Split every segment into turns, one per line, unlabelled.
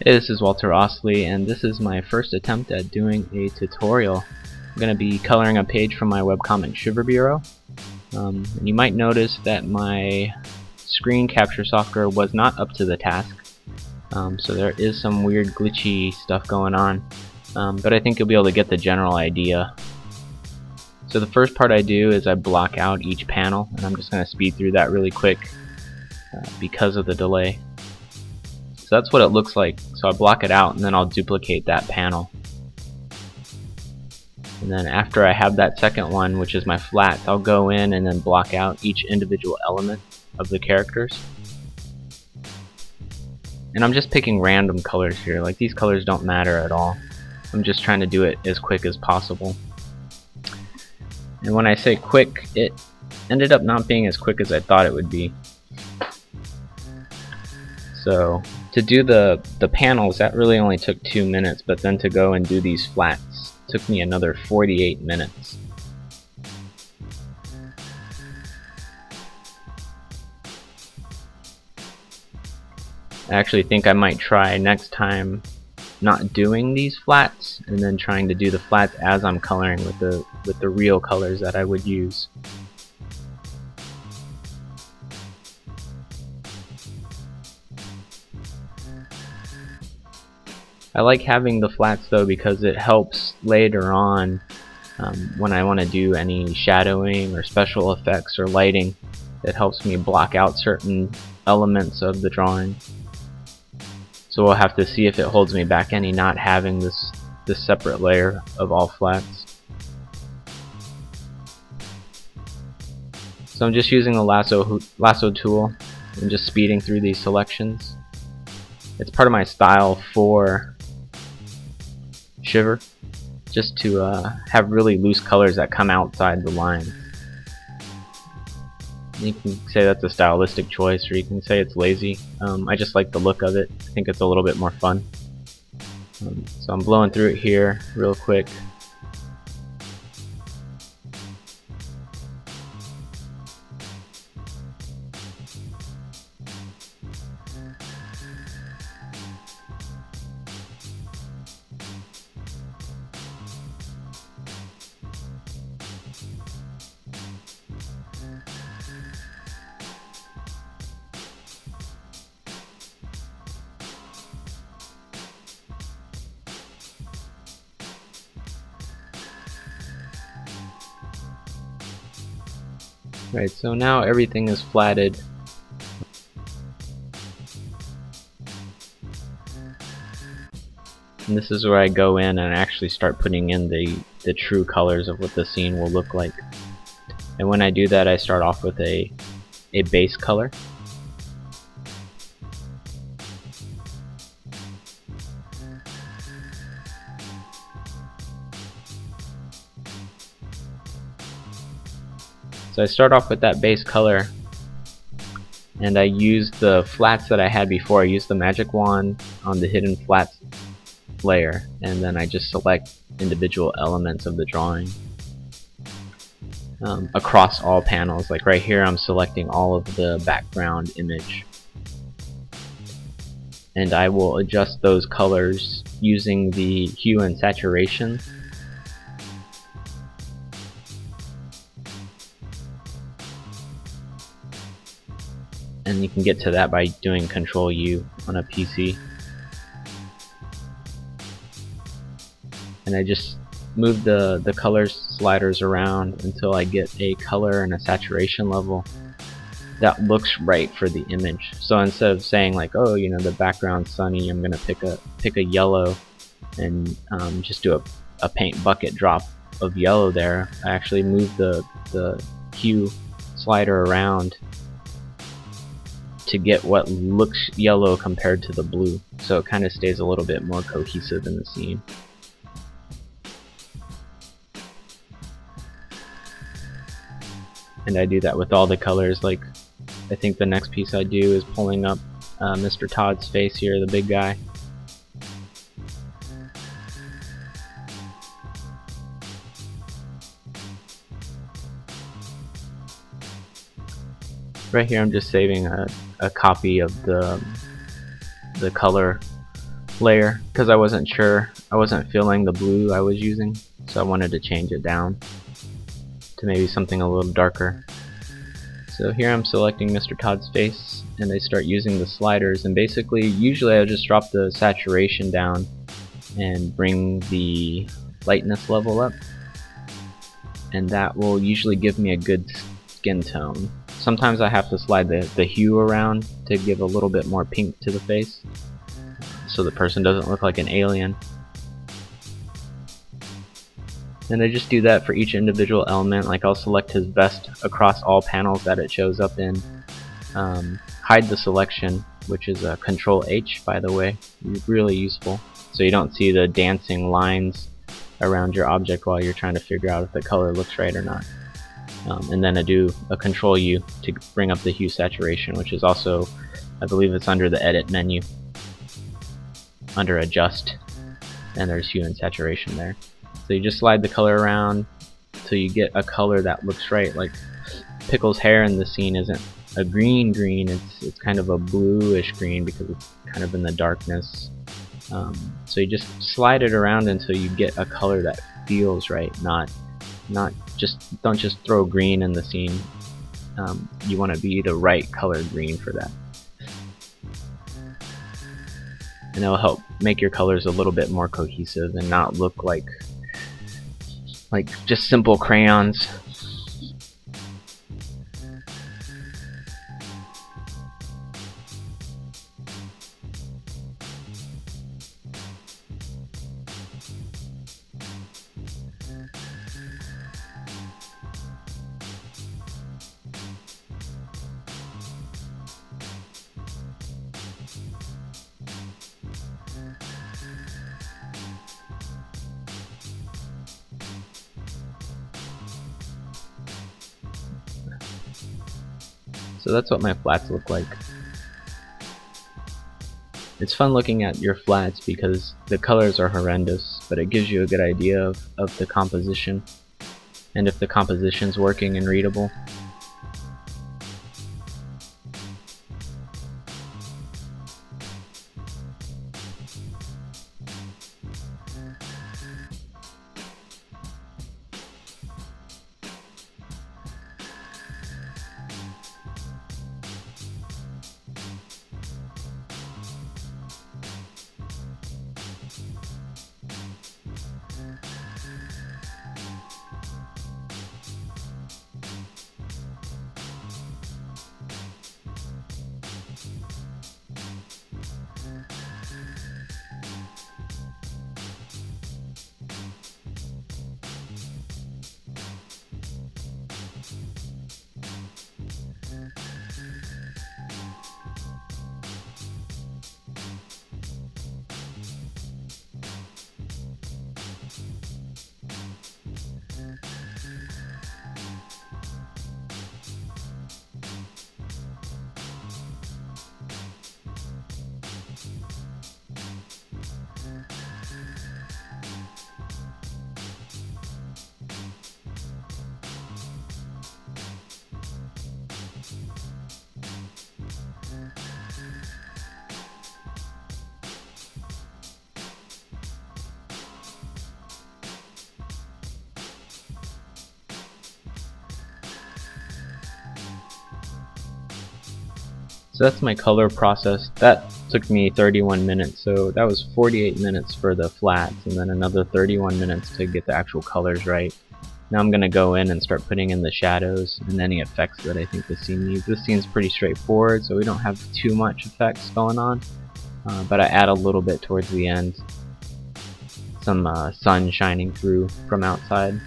Hey, this is Walter Ostlie, and this is my first attempt at doing a tutorial. I'm going to be coloring a page from my webcomic Shiver Bureau. And you might notice that my screen capture software was not up to the task. So there is some weird glitchy stuff going on. But I think you'll be able to get the general idea. So the first part I do is I block out each panel, and I'm just going to speed through that really quick because of the delay. So that's what it looks like. So I block it out and then I'll duplicate that panel. And then after I have that second one, which is my flats, I'll go in and then block out each individual element of the characters. And I'm just picking random colors here. Like, these colors don't matter at all. I'm just trying to do it as quick as possible. And when I say quick, it ended up not being as quick as I thought it would be. So to do the panels, that really only took 2 minutes, but then to go and do these flats took me another 48 minutes. I actually think I might try next time not doing these flats and then trying to do the flats as I'm coloring with the real colors that I would use. I like having the flats though because it helps later on when I want to do any shadowing or special effects or lighting. It helps me block out certain elements of the drawing. So we'll have to see if it holds me back any not having this separate layer of all flats. So I'm just using the lasso tool and just speeding through these selections. It's part of my style for Shiver, just to have really loose colors that come outside the lines. You can say that's a stylistic choice, or you can say it's lazy. I just like the look of it. I think it's a little bit more fun. So I'm blowing through it here real quick. Right, so now everything is flatted. And this is where I go in and actually start putting in the true colors of what the scene will look like. And when I do that, I start off with a base color. So I start off with that base color, and I use the flats that I had before. I use the magic wand on the hidden flats layer, and then I just select individual elements of the drawing across all panels. Like right here, I'm selecting all of the background image, and I will adjust those colors using the hue and saturation. And you can get to that by doing Control U on a PC. And I just move the color sliders around until I get a color and a saturation level that looks right for the image. So instead of saying like, oh, you know, the background's sunny, I'm gonna pick a yellow and just do a paint bucket drop of yellow there. I actually move the hue slider around to get what looks yellow compared to the blue, so it kind of stays a little bit more cohesive in the scene. And I do that with all the colors. Like, I think the next piece I do is pulling up Mr. Todd's face here, the big guy. Right here I'm just saving a copy of the color layer because I wasn't sure. I wasn't feeling the blue I was using, so I wanted to change it down to maybe something a little darker. So here I'm selecting Mr. Todd's face, and I start using the sliders, and basically usually I just drop the saturation down and bring the lightness level up, and that will usually give me a good skin tone. Sometimes I have to slide the hue around to give a little bit more pink to the face so the person doesn't look like an alien. And I just do that for each individual element. Like I'll select his vest across all panels that it shows up in. Hide the selection, which is a Control H, by the way. Really useful, so you don't see the dancing lines around your object while you're trying to figure out if the color looks right or not. And then I do a Control U to bring up the Hue Saturation, which is also, I believe it's under the Edit menu, under Adjust, and there's Hue and Saturation there. So you just slide the color around till you get a color that looks right. Like Pickle's hair in the scene isn't a green, it's kind of a bluish green because it's kind of in the darkness. So you just slide it around until you get a color that feels right, don't just throw green in the scene. You want to be the right color green for that. And it'll help make your colors a little bit more cohesive and not look like just simple crayons. So that's what my flats look like. It's fun looking at your flats because the colors are horrendous, but it gives you a good idea of the composition and if the composition's working and readable. So that's my color process. That took me 31 minutes, so that was 48 minutes for the flats, and then another 31 minutes to get the actual colors right. Now I'm going to go in and start putting in the shadows and any effects that I think the scene needs. This scene's pretty straightforward, so we don't have too much effects going on, but I add a little bit towards the end. Some sun shining through from outside.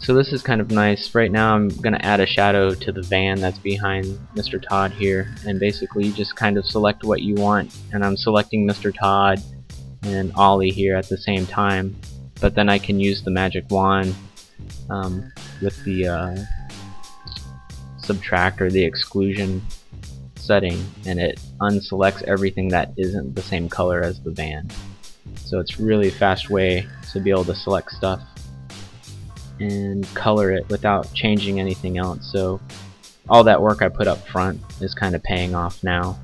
So this is kind of nice. Right now I'm going to add a shadow to the van that's behind Mr. Todd here, and basically you just kind of select what you want, and I'm selecting Mr. Todd and Ollie here at the same time, but then I can use the magic wand with the subtract or the exclusion setting, and it unselects everything that isn't the same color as the van. So it's really a fast way to be able to select stuff and color it without changing anything else. So all that work I put up front is kind of paying off now.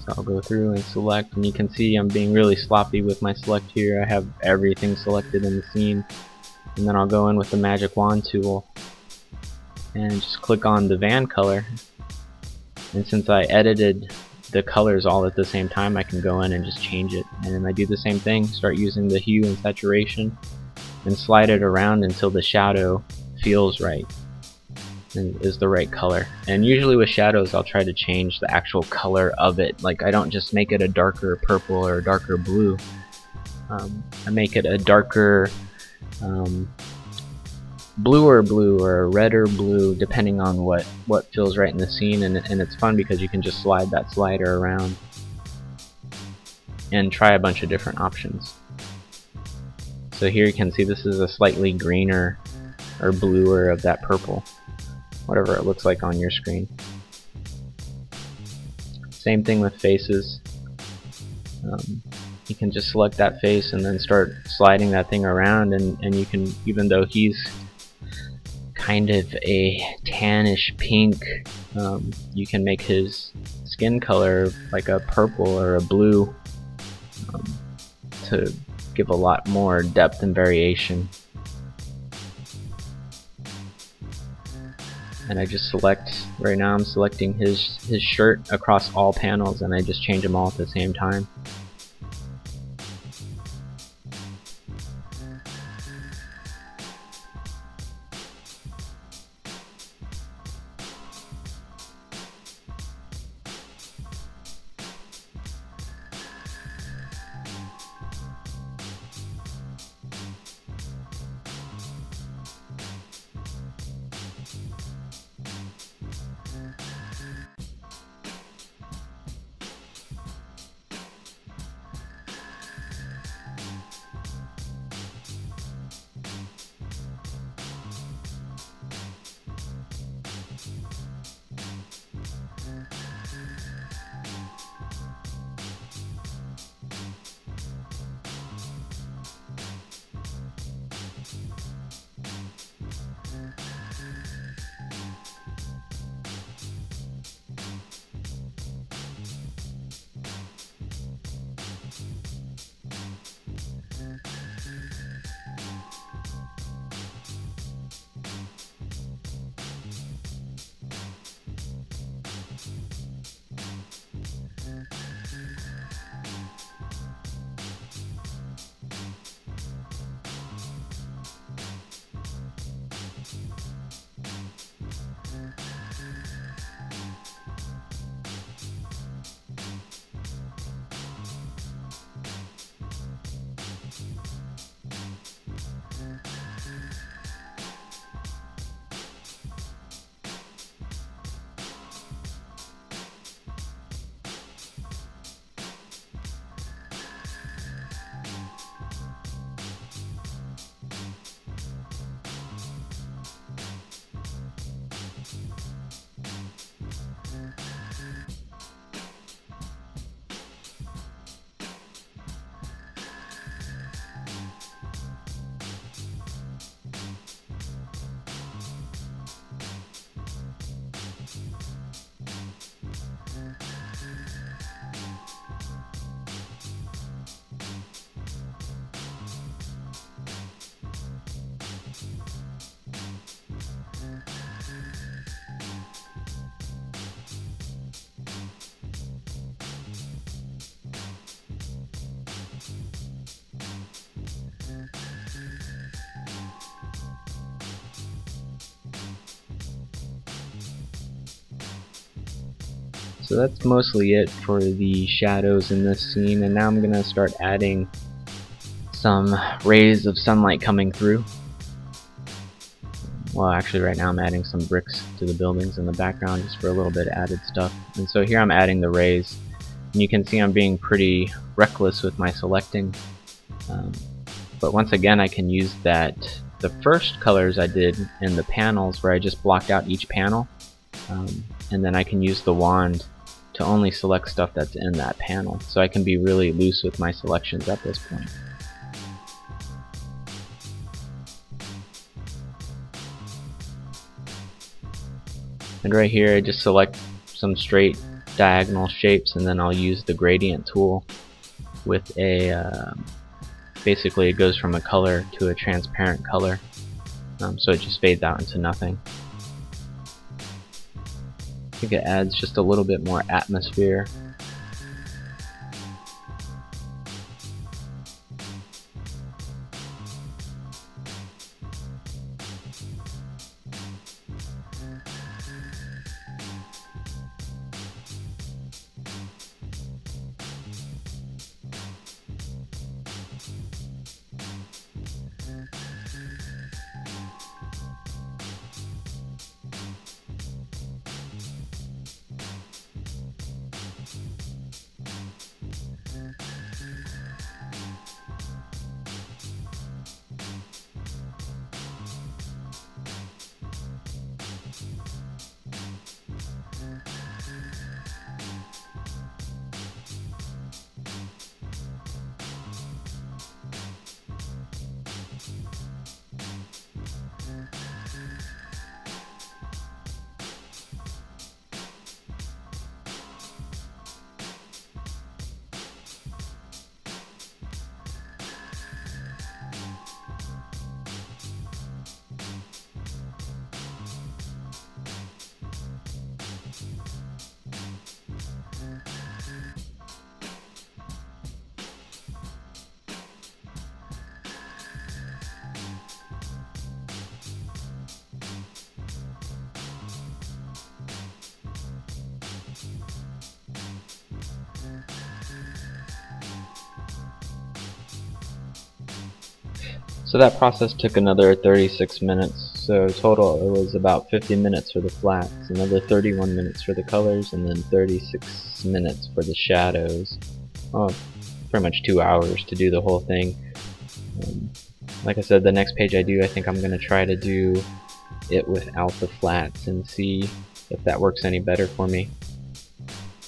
So I'll go through and select, and you can see I'm being really sloppy with my select here. I have everything selected in the scene, and then I'll go in with the magic wand tool and just click on the van color, and since I edited the colors all at the same time, I can go in and just change it. And I do the same thing, start using the hue and saturation and slide it around until the shadow feels right and is the right color. And usually with shadows I'll try to change the actual color of it. Like, I don't just make it a darker purple or a darker blue. I make it a darker bluer blue or a redder blue, depending on what feels right in the scene. And it's fun because you can just slide that slider around and try a bunch of different options. So here you can see this is a slightly greener or bluer of that purple, whatever it looks like on your screen. Same thing with faces. You can just select that face and then start sliding that thing around, and you can, even though he's kind of a tannish pink, you can make his skin color like a purple or a blue, to give a lot more depth and variation. And I just select, right now I'm selecting his shirt across all panels, and I just change them all at the same time. So that's mostly it for the shadows in this scene, and now I'm gonna start adding some rays of sunlight coming through. Well, actually right now I'm adding some bricks to the buildings in the background just for a little bit of added stuff. And so here I'm adding the rays, and you can see I'm being pretty reckless with my selecting. But once again, I can use the first colors I did in the panels where I just blocked out each panel, and then I can use the wand to only select stuff that's in that panel. So I can be really loose with my selections at this point. And right here I just select some straight diagonal shapes, and then I'll use the gradient tool with a basically it goes from a color to a transparent color, so it just fades out into nothing. I think it adds just a little bit more atmosphere. So that process took another 36 minutes, so total it was about 50 minutes for the flats, another 31 minutes for the colors, and then 36 minutes for the shadows. Oh, pretty much 2 hours to do the whole thing. Like I said, the next page I do, I think I'm going to try to do it without the flats and see if that works any better for me.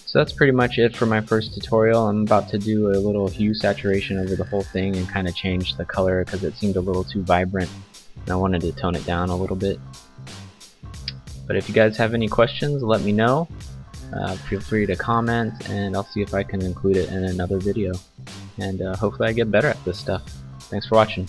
So that's pretty much it for my first tutorial. I'm about to do a little hue saturation over the whole thing and kind of change the color because it seemed a little too vibrant and I wanted to tone it down a little bit. But if you guys have any questions, let me know. Feel free to comment and I'll see if I can include it in another video. And hopefully I get better at this stuff. Thanks for watching.